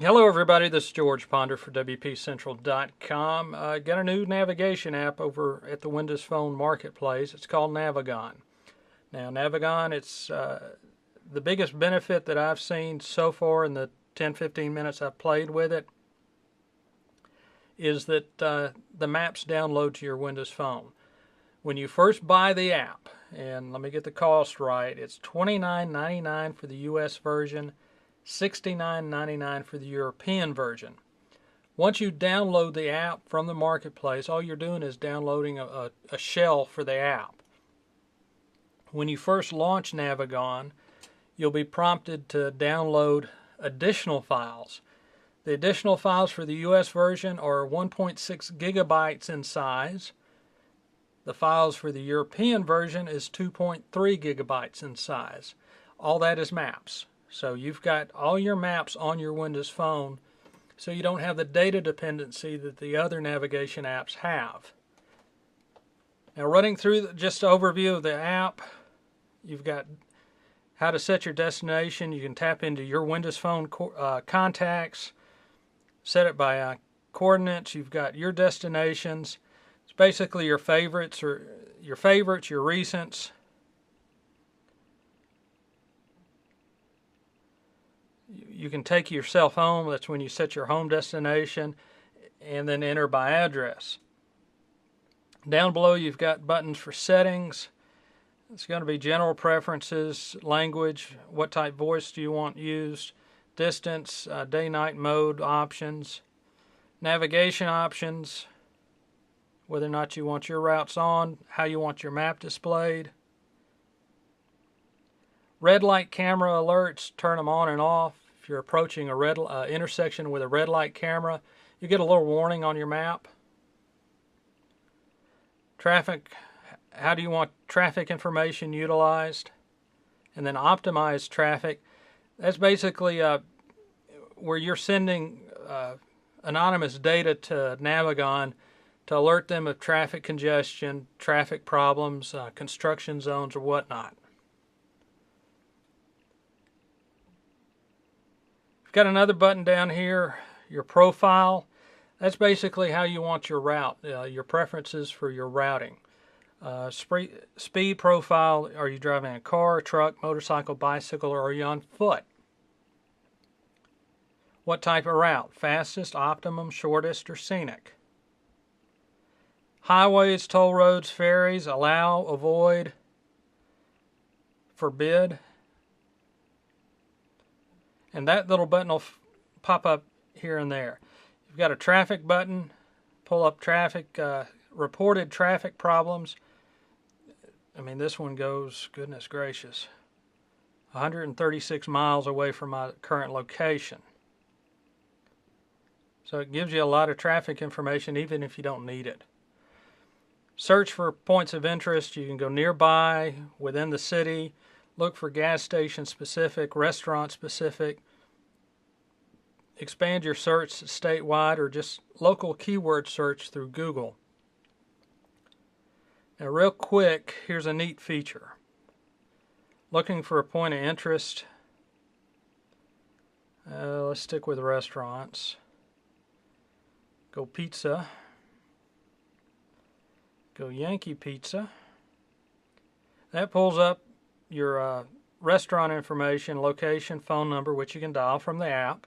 Hello everybody, this is George Ponder for WPCentral.com. Got a new navigation app over at the Windows Phone Marketplace. It's called NAVIGON. Now NAVIGON, it's the biggest benefit that I've seen so far in the 10-15 minutes I've played with it is that the maps download to your Windows Phone. When you first buy the app, and let me get the cost right, it's $29.99 for the US version, $69.99 for the European version. Once you download the app from the marketplace, all you're doing is downloading a shell for the app. When you first launch NAVIGON, you'll be prompted to download additional files. The additional files for the US version are 1.6 gigabytes in size. The files for the European version is 2.3 gigabytes in size. All that is maps. So you've got all your maps on your Windows Phone, so you don't have the data dependency that the other navigation apps have. Now, running through just an overview of the app, you've got how to set your destination. You can tap into your Windows Phone contacts, set it by coordinates. You've got your destinations. It's basically your favorites, your recents. You can take yourself home. That's when you set your home destination and then enter by address. Down below you've got buttons for settings. It's going to be general preferences, language, what type voice do you want used, distance, day-night mode options, navigation options, whether or not you want your routes on, how you want your map displayed. Red light camera alerts, turn them on and off. If you're approaching a red intersection with a red light camera, you get a little warning on your map. Traffic, how do you want traffic information utilized? And then optimized traffic. That's basically where you're sending anonymous data to NAVIGON to alert them of traffic congestion, traffic problems, construction zones, or whatnot. Got another button down here, your profile. That's basically how you want your route, your preferences for your routing. Speed profile, are you driving a car, truck, motorcycle, bicycle, or are you on foot? What type of route, fastest, optimum, shortest, or scenic? Highways, toll roads, ferries, allow, avoid, forbid. And that little button will pop up here and there. You've got a traffic button, pull up traffic, reported traffic problems. I mean, this one goes, goodness gracious, 136 miles away from my current location. So it gives you a lot of traffic information even if you don't need it. Search for points of interest. You can go nearby, within the city. Look for gas station specific, restaurant specific. Expand your search statewide or just local keyword search through Google. Now real quick, here's a neat feature. Looking for a point of interest. Let's stick with restaurants. Go pizza. Go Yankee Pizza. That pulls up your restaurant information, location, phone number, which you can dial from the app.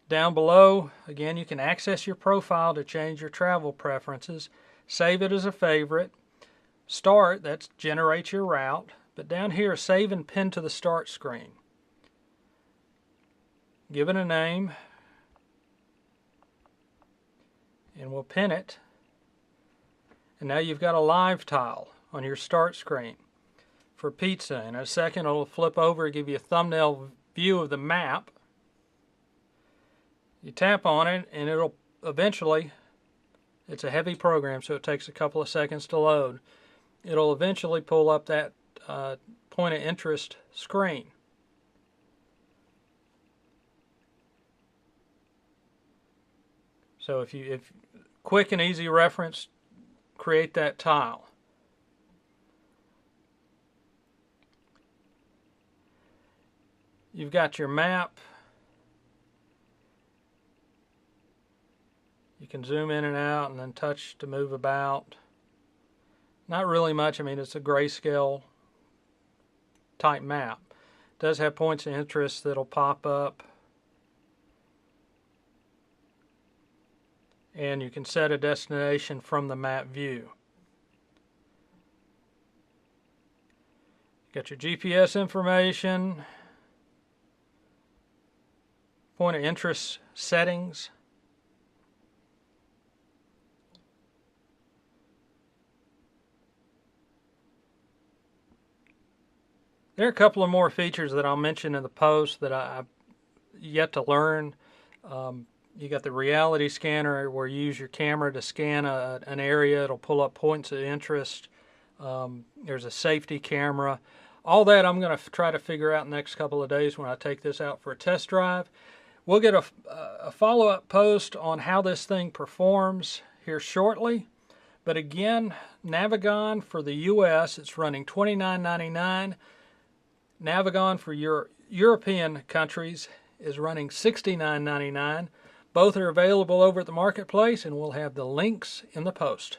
Down below, again, you can access your profile to change your travel preferences. Save it as a favorite. Start, that generates your route. But down here, save and pin to the start screen. Give it a name. And we'll pin it. And now you've got a live tile on your start screen for pizza. In a second it'll flip over and give you a thumbnail view of the map. You tap on it and it'll eventually, it's a heavy program so it takes a couple of seconds to load, it'll eventually pull up that point of interest screen. So if quick and easy reference, create that tile. You've got your map. You can zoom in and out and then touch to move about. Not really much. I mean, it's a grayscale type map. It does have points of interest that'll pop up. And you can set a destination from the map view. Got your GPS information, point of interest settings. There are a couple of more features that I'll mention in the post that I've yet to learn. You got the reality scanner where you use your camera to scan an area. It'll pull up points of interest. There's a safety camera. All that I'm going to try to figure out in the next couple of days when I take this out for a test drive. We'll get a follow-up post on how this thing performs here shortly. But again, NAVIGON for the US, it's running $29.99. NAVIGON for European countries is running $69.99. Both are available over at the marketplace, and we'll have the links in the post.